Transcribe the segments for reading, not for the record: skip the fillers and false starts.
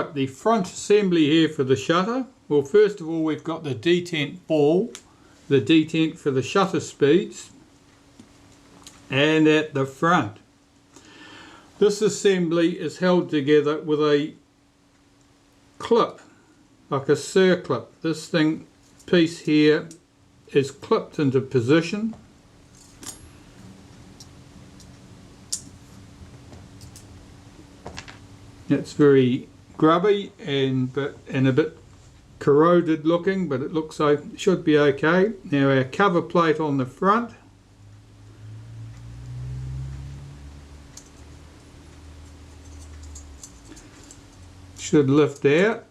Right, the front assembly here for the shutter. Well, first of all, we've got the detent ball, the detent for the shutter speeds, and at the front. This assembly is held together with a clip, like a circlip. This piece here is clipped into position. It's very grubby and a bit corroded looking, but it looks like it should be okay. Now our cover plate on the front. Should lift out.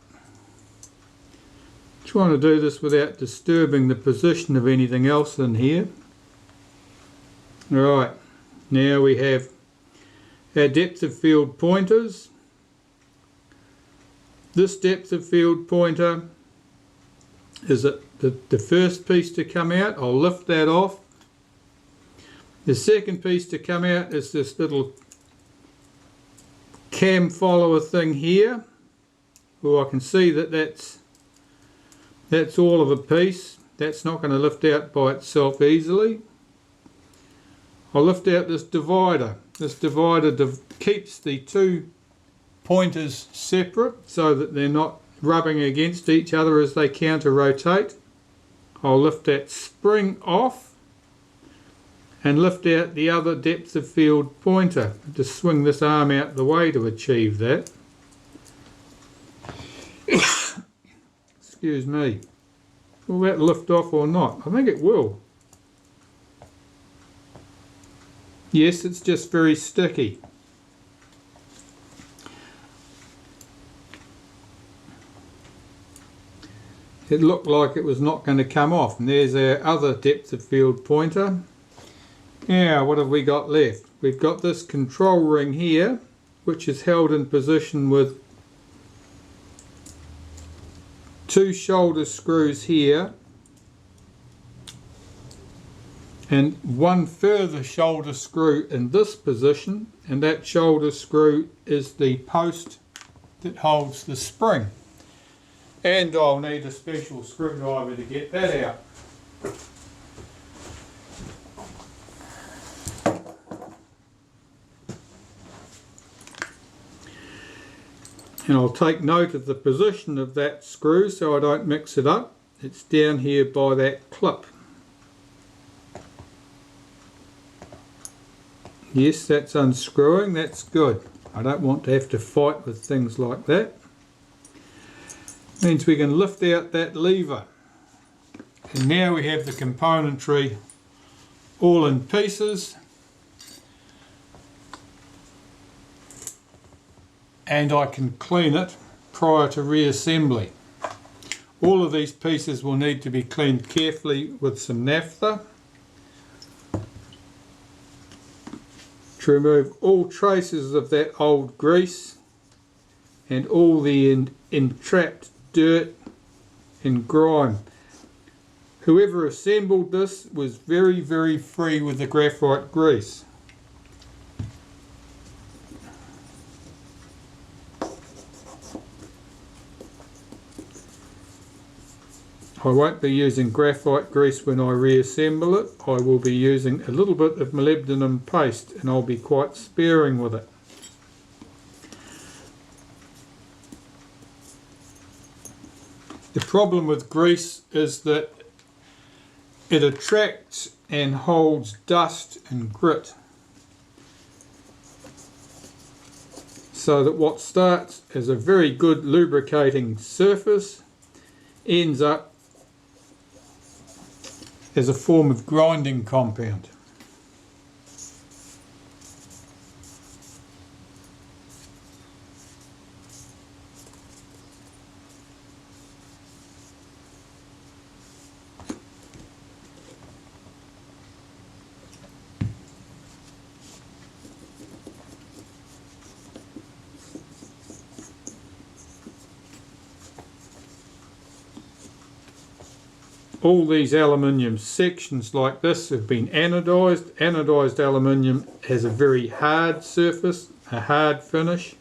Trying to do this without disturbing the position of anything else in here. Right, now we have our depth of field pointers. This depth of field pointer is the first piece to come out. I'll lift that off. The second piece to come out is this little cam follower thing here. Well, I can see that that's all of a piece. That's not going to lift out by itself easily. I'll lift out this divider. This divider keeps the two pointers separate so that they're not rubbing against each other as they counter rotate. I'll lift that spring off and lift out the other depth of field pointer. Just swing this arm out the way to achieve that. Excuse me. Will that lift off or not? I think it will. Yes, it's just very sticky. It looked like it was not going to come off, and there's our other depth of field pointer. Now, what have we got left? We've got this control ring here, which is held in position with two shoulder screws here and one further shoulder screw in this position, and that shoulder screw is the post that holds the spring. And I'll need a special screwdriver to get that out. And I'll take note of the position of that screw so I don't mix it up. It's down here by that clip. Yes, that's unscrewing, that's good. I don't want to have to fight with things like that. Means we can lift out that lever, and now we have the componentry all in pieces, and I can clean it prior to reassembly. All of these pieces will need to be cleaned carefully with some naphtha to remove all traces of that old grease and all the entrapped dirt and grime. Whoever assembled this was very, very free with the graphite grease. I won't be using graphite grease when I reassemble it. I will be using a little bit of molybdenum paste, and I'll be quite sparing with it. The problem with grease is that it attracts and holds dust and grit, so that what starts as a very good lubricating surface ends up as a form of grinding compound. All these aluminium sections like this have been anodized. Anodized aluminium has a very hard surface, a hard finish.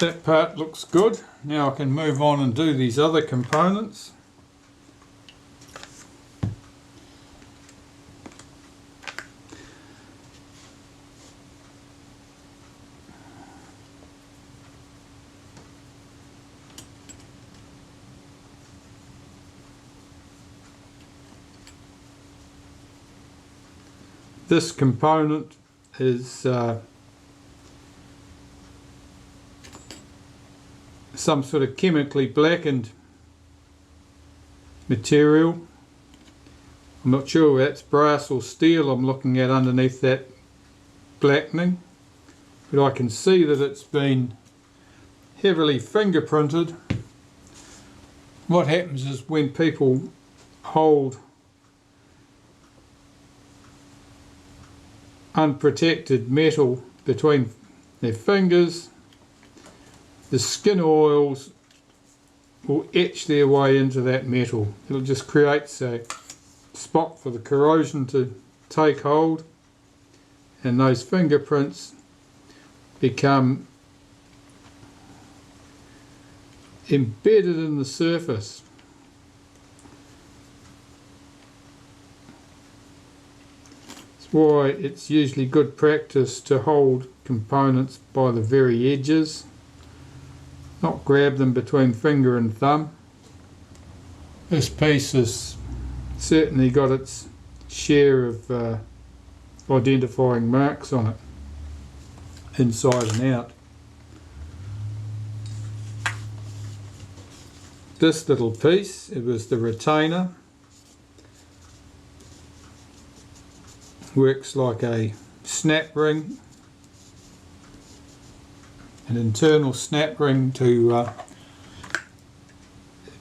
That part looks good. Now I can move on and do these other components. This component is some sort of chemically blackened material. I'm not sure whether that's brass or steel I'm looking at underneath that blackening, but I can see that it's been heavily fingerprinted. What happens is when people hold unprotected metal between their fingers, the skin oils will etch their way into that metal. It'll just create a spot for the corrosion to take hold, and those fingerprints become embedded in the surface. That's why it's usually good practice to hold components by the very edges, not grab them between finger and thumb. This piece has certainly got its share of identifying marks on it, inside and out. This little piece, it was the retainer. Works like a snap ring, an internal snap ring to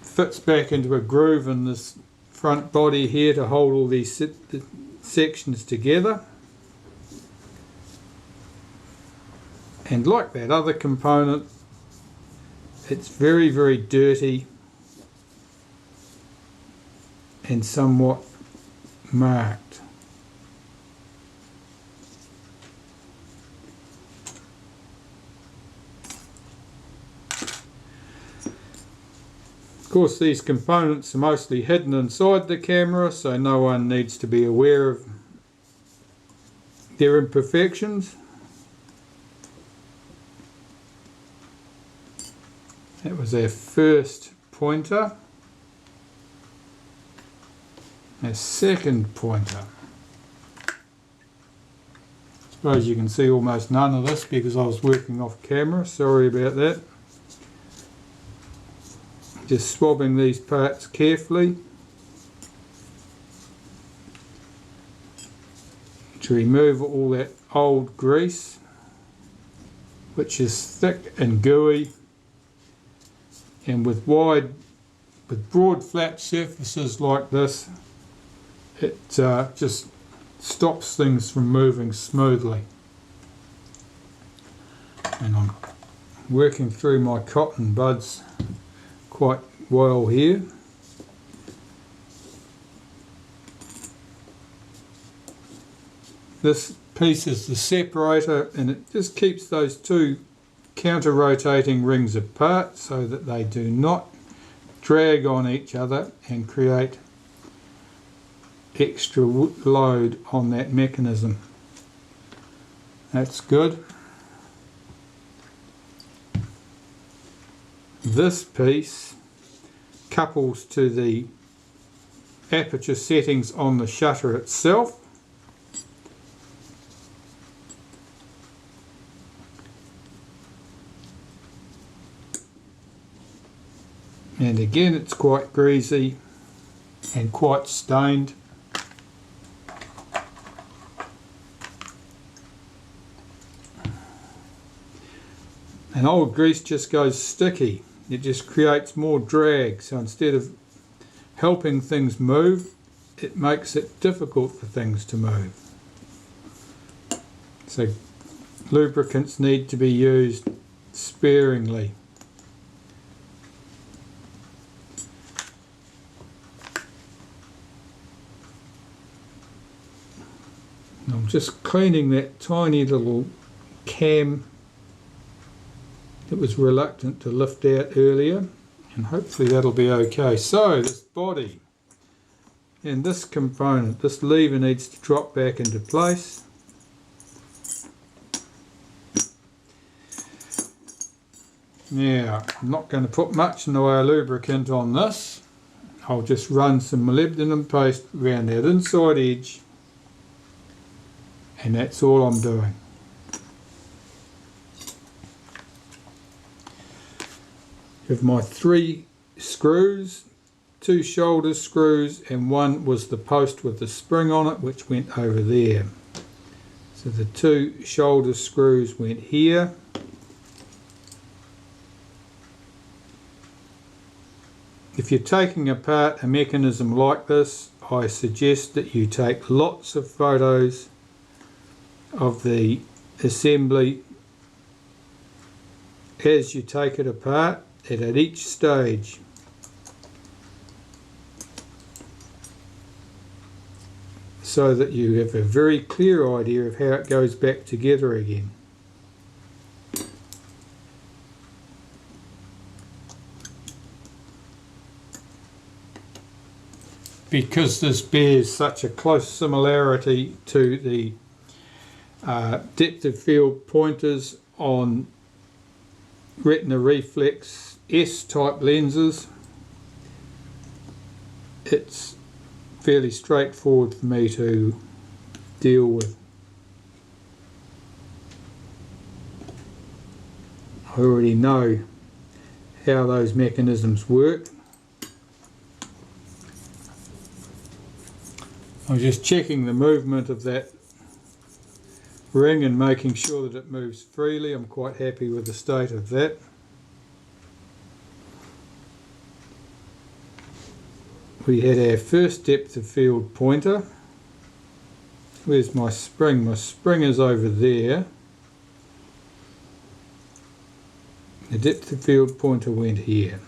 fits back into a groove in this front body here to hold all these sections together. And like that other component, it's very, very dirty and somewhat marked. Of course, these components are mostly hidden inside the camera, so no one needs to be aware of their imperfections. That was our first pointer. Our second pointer. I suppose you can see almost none of this because I was working off camera, sorry about that. Just swabbing these parts carefully to remove all that old grease, which is thick and gooey, and with broad flat surfaces like this, it just stops things from moving smoothly. And I'm working through my cotton buds quite well here. This piece is the separator, and it just keeps those two counter-rotating rings apart so that they do not drag on each other and create extra load on that mechanism. That's good. This piece couples to the aperture settings on the shutter itself. And again, it's quite greasy and quite stained. And old grease just goes sticky. It just creates more drag. So instead of helping things move, it makes it difficult for things to move. So lubricants need to be used sparingly. I'm just cleaning that tiny little cam it was reluctant to lift out earlier, and hopefully that'll be okay. So this body and this component, this lever needs to drop back into place. Now, I'm not going to put much in the way of lubricant on this. I'll just run some molybdenum paste around that inside edge, and that's all I'm doing. With my 3 screws, 2 shoulder screws, and one was the post with the spring on it, which went over there. So the 2 shoulder screws went here. If you're taking apart a mechanism like this, I suggest that you take lots of photos of the assembly as you take it apart and at each stage. So that you have a very clear idea of how it goes back together again. Because this bears such a close similarity to the depth of field pointers on Retina Reflex S type lenses, it's fairly straightforward for me to deal with. I already know how those mechanisms work. I'm just checking the movement of that ring and making sure that it moves freely. I'm quite happy with the state of that. We had our first depth of field pointer. Where's my spring? My spring is over there. The depth of field pointer went here.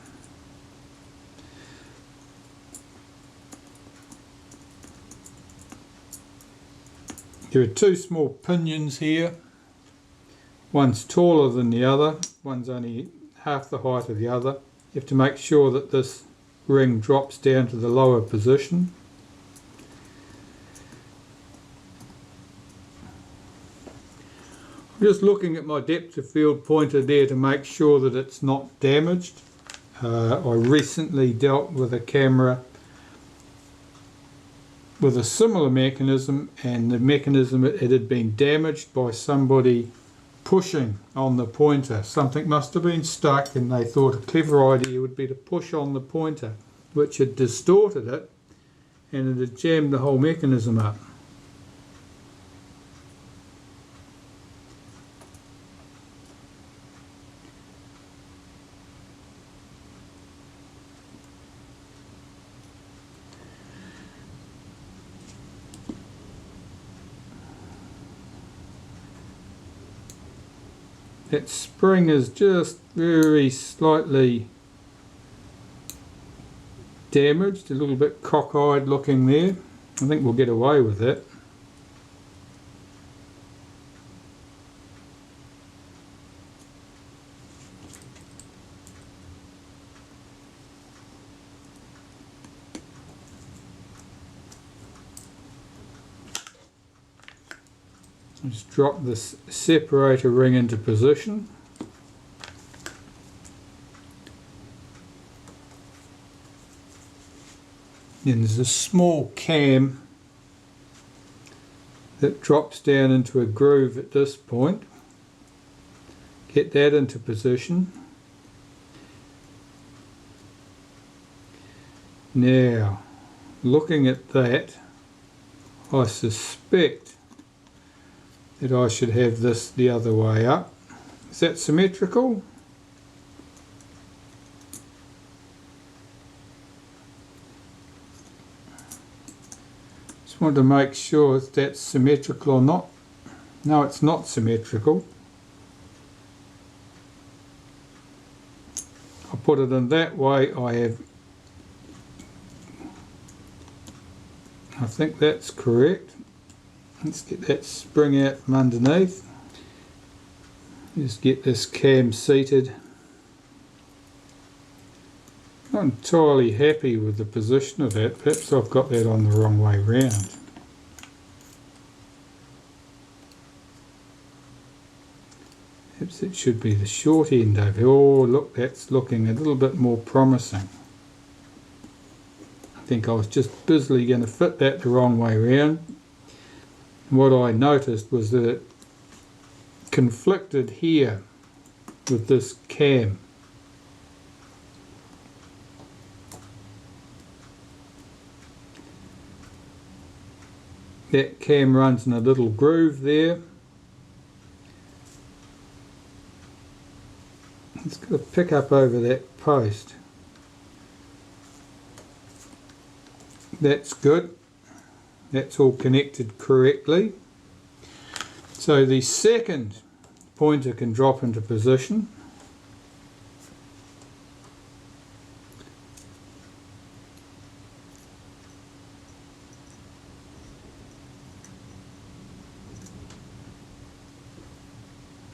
There are 2 small pinions here. One's taller than the other, one's only half the height of the other. You have to make sure that this ring drops down to the lower position. I'm just looking at my depth of field pointer there to make sure that it's not damaged. I recently dealt with a camera with a similar mechanism, and the mechanism, it had been damaged by somebody pushing on the pointer. Something must have been stuck, and they thought a clever idea would be to push on the pointer, which had distorted it and it had jammed the whole mechanism up. That spring is just very slightly damaged, a little bit cockeyed looking there. I think we'll get away with it. Just drop this separator ring into position. Then there's a small cam that drops down into a groove at this point. Get that into position. Now, looking at that, I suspect that I should have this the other way up. Is that symmetrical? Just want to make sure if that's symmetrical or not. No, it's not symmetrical. I'll put it in that way. I think that's correct. Let's get that spring out from underneath. Just get this cam seated. Not entirely happy with the position of that. Perhaps I've got that on the wrong way round. Perhaps it should be the short end over here. Oh, look, that's looking a little bit more promising. I think I was just busily going to fit that the wrong way round. What I noticed was that it conflicted here with this cam. That cam runs in a little groove there. It's got to pick up over that post. That's good. That's all connected correctly. So the second pointer can drop into position.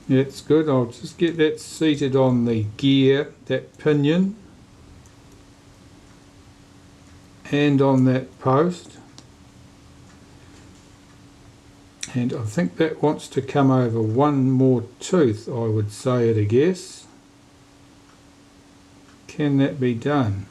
That's good. I'll just get that seated on the gear, that pinion, and on that post. And I think that wants to come over one more tooth, I would say at a guess. Can that be done?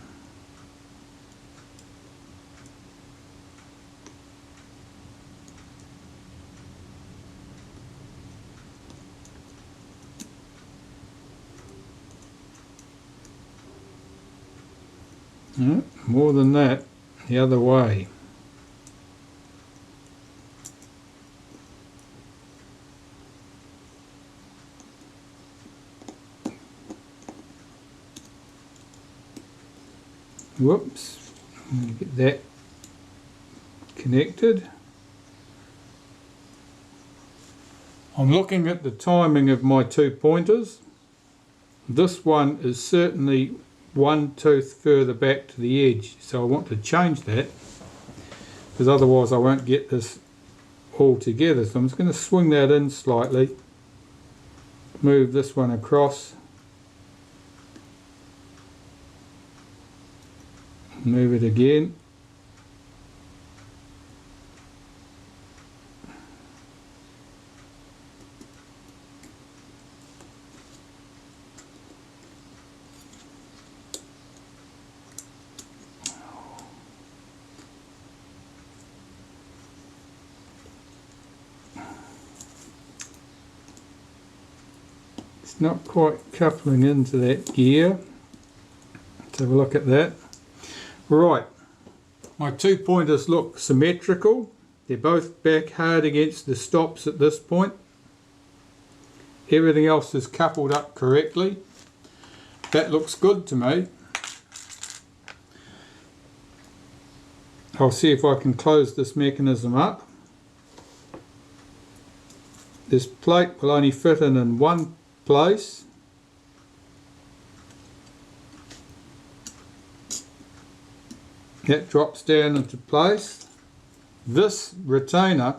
No, more than that, the other way. Whoops, get that connected. I'm looking at the timing of my two pointers. This one is certainly one tooth further back to the edge, so I want to change that because otherwise I won't get this all together. So I'm just going to swing that in slightly, move this one across, move it again, it's not quite coupling into that gear. Let's have a look at that. Right, my two pointers look symmetrical. They're both back hard against the stops at this point. Everything else is coupled up correctly. That looks good to me. I'll see if I can close this mechanism up. This plate will only fit in one place. That drops down into place. This retainer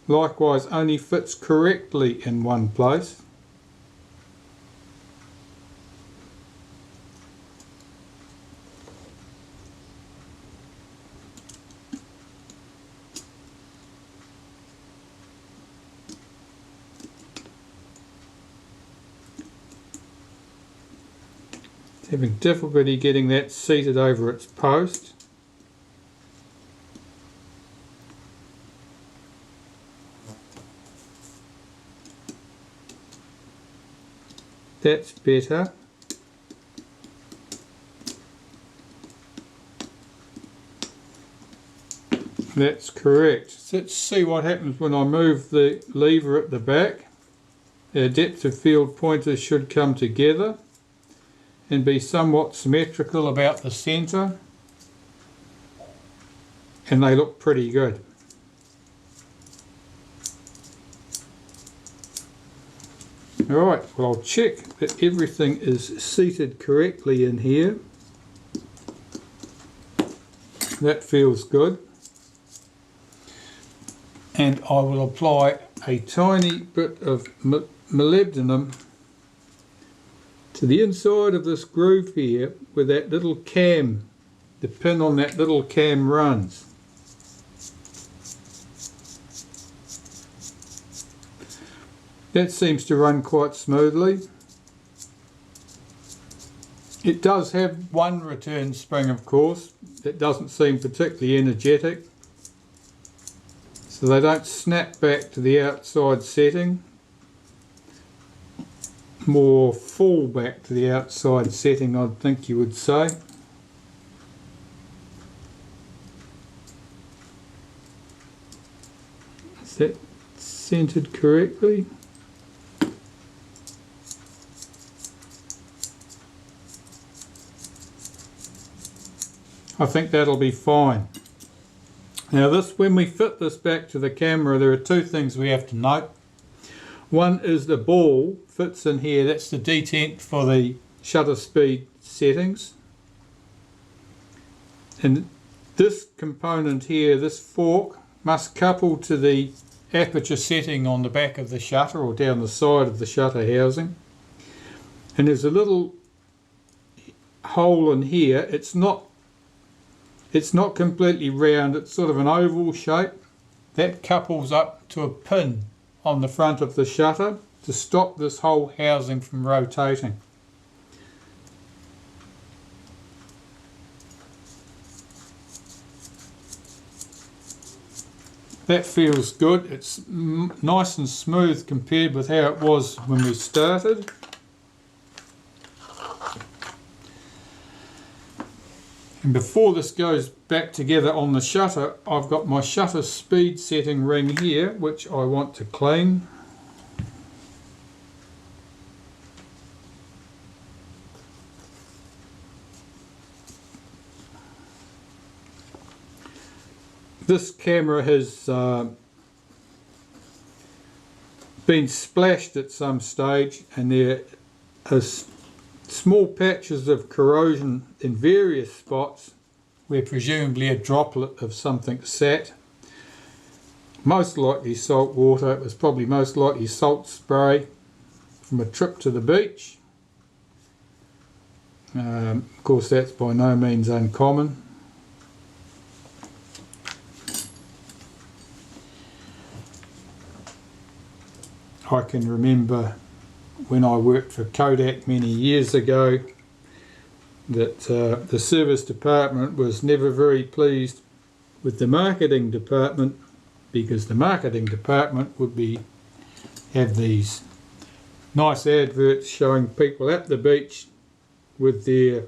likewise only fits correctly in one place. Having difficulty getting that seated over its post. That's better. That's correct. So let's see what happens when I move the lever at the back. Our depth of field pointers should come together and be somewhat symmetrical about the centre, and they look pretty good. Alright, well I'll check that everything is seated correctly in here. That feels good. And I will apply a tiny bit of molybdenum to the inside of this groove here where that little cam, the pin on that little cam runs. That seems to run quite smoothly. It does have one return spring, of course, that doesn't seem particularly energetic, so they don't snap back to the outside setting, more fall back to the outside setting, I'd think you would say. Is that centered correctly? I think that'll be fine. Now this, when we fit this back to the camera, there are two things we have to note. One is the ball fits in here, that's the detent for the shutter speed settings. And this component here, this fork, must couple to the aperture setting on the back of the shutter or down the side of the shutter housing. And there's a little hole in here. It's not completely round, it's sort of an oval shape. That couples up to a pin on the front of the shutter to stop this whole housing from rotating. That feels good. It's nice and smooth compared with how it was when we started. And before this goes back together on the shutter, I've got my shutter speed setting ring here, which I want to clean. This camera has been splashed at some stage, and there is small patches of corrosion in various spots where presumably a droplet of something sat. Most likely salt water. It was probably most likely salt spray from a trip to the beach. Of course that's by no means uncommon. I can remember when I worked for Kodak many years ago that the service department was never very pleased with the marketing department, because the marketing department would have these nice adverts showing people at the beach with their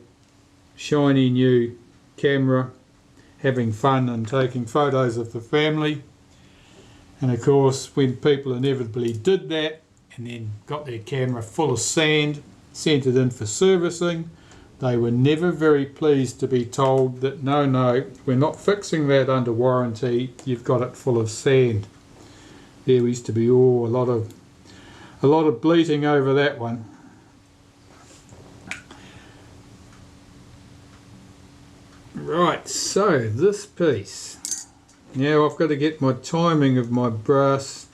shiny new camera having fun and taking photos of the family. And of course when people inevitably did that and then got their camera full of sand, sent it in for servicing, they were never very pleased to be told that no, we're not fixing that under warranty, you've got it full of sand. There used to be a lot of bleating over that one. Right, so this piece. Now I've got to get my timing of my brass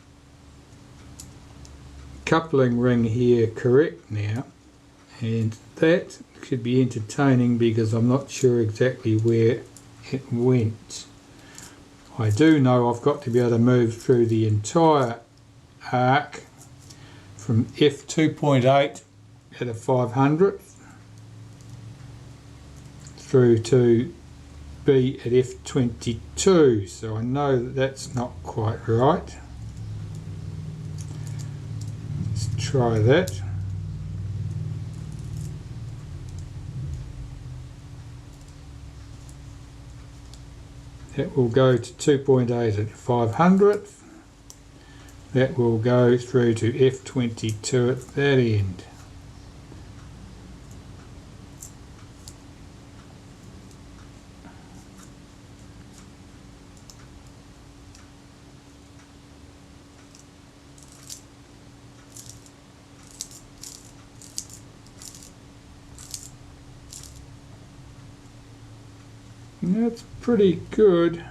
coupling ring here correct now, and that should be entertaining because I'm not sure exactly where it went. I do know I've got to be able to move through the entire arc from f2.8 at a 500th through to B at f22, so I know that that's not quite right. Let's try that. That will go to 2.8 at 500th. That will go through to f22 at that end. That's pretty good.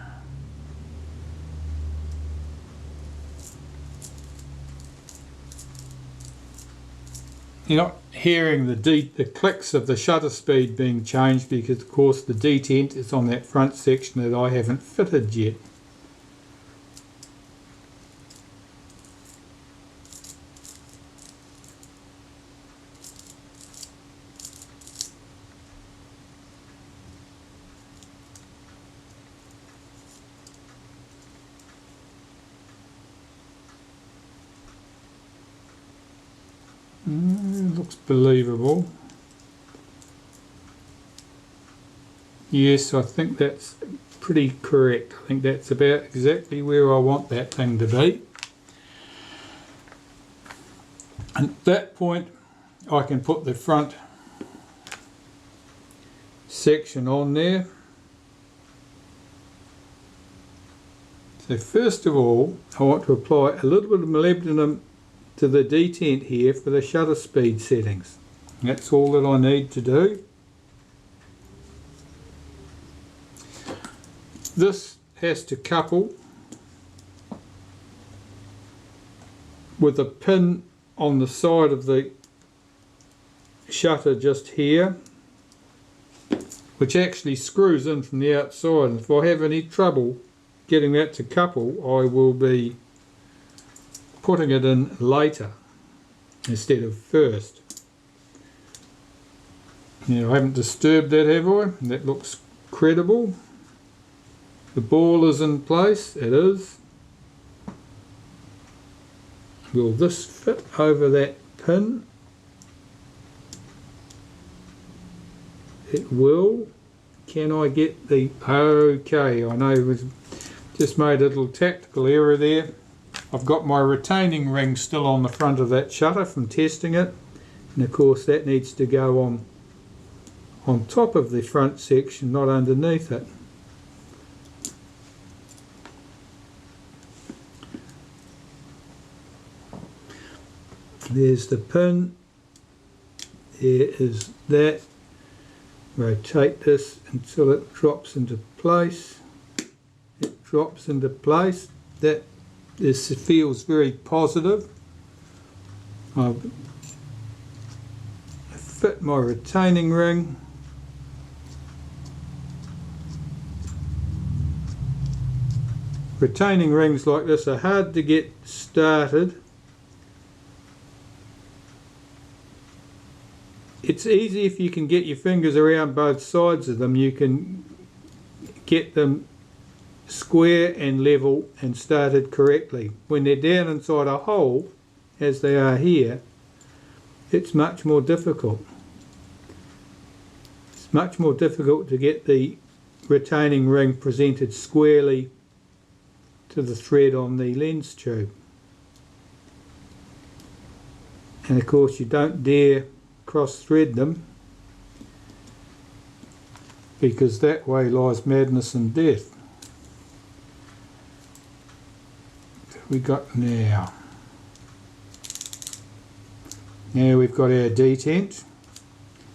you're not hearing the clicks of the shutter speed being changed because of course the detent is on that front section that I haven't fitted yet. Looks believable. Yes, I think that's pretty correct. I think that's about exactly where I want that thing to be. And at that point I can put the front section on there. So first of all I want to apply a little bit of molybdenum to the detent here for the shutter speed settings. That's all that I need to do. This has to couple with a pin on the side of the shutter just here, which actually screws in from the outside, and if I have any trouble getting that to couple I will be putting it in later instead of first. Now I haven't disturbed that, have I? That looks credible. The ball is in place, it is. Will this fit over that pin? It will. Can I get the... Okay, I know we've just made a little tactical error there. I've got my retaining ring still on the front of that shutter from testing it, and of course that needs to go on top of the front section, not underneath it. There's the pin, there is that. Rotate this until it drops into place. It drops into place. This feels very positive. I've fit my retaining ring. Retaining rings like this are hard to get started. It's easy if you can get your fingers around both sides of them. You can get them square and level and started correctly. When they're down inside a hole, as they are here, it's much more difficult. It's much more difficult to get the retaining ring presented squarely to the thread on the lens tube. And of course you don't dare cross thread them, because that way lies madness and death. We got now we've got our detent.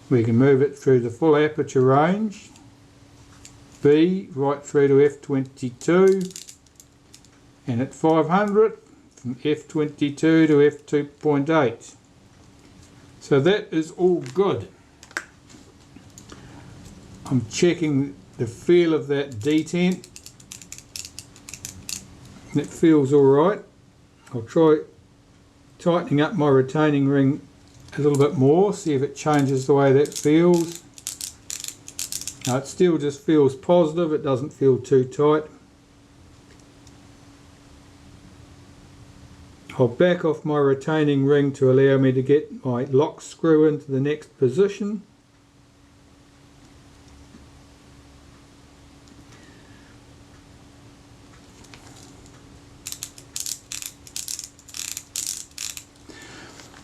We can move it through the full aperture range, B right through to f22, and at 500 from f22 to f2.8. So that is all good. I'm checking the feel of that detent. It feels alright. I'll try tightening up my retaining ring a little bit more, see if it changes the way that feels. Now it still just feels positive, it doesn't feel too tight. I'll back off my retaining ring to allow me to get my lock screw into the next position.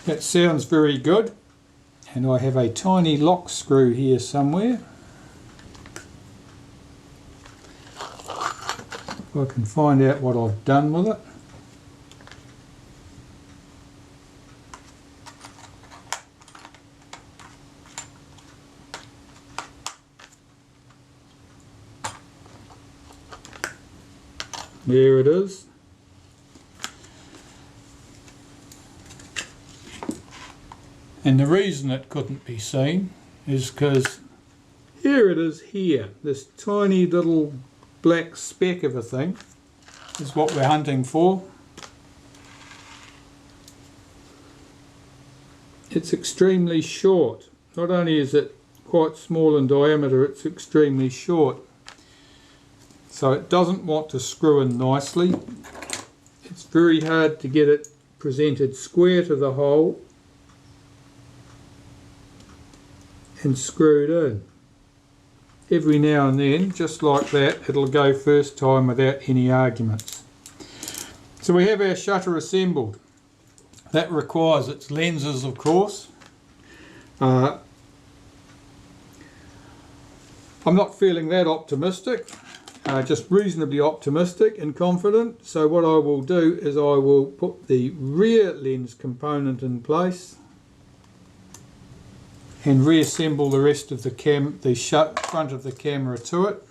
That sounds very good, and I have a tiny lock screw here somewhere. If I can find out what I've done with it. There it is. And the reason it couldn't be seen is because here it is here, this tiny little black speck of a thing is what we're hunting for. It's extremely short. Not only is it quite small in diameter, it's extremely short. So it doesn't want to screw in nicely. It's very hard to get it presented square to the hole and screwed in. Every now and then, just like that, it'll go first time without any arguments. So we have our shutter assembled. That requires its lenses, of course. I'm not feeling that optimistic, just reasonably optimistic and confident. So what I will do is I will put the rear lens component in place and reassemble the rest of the front of the camera to it.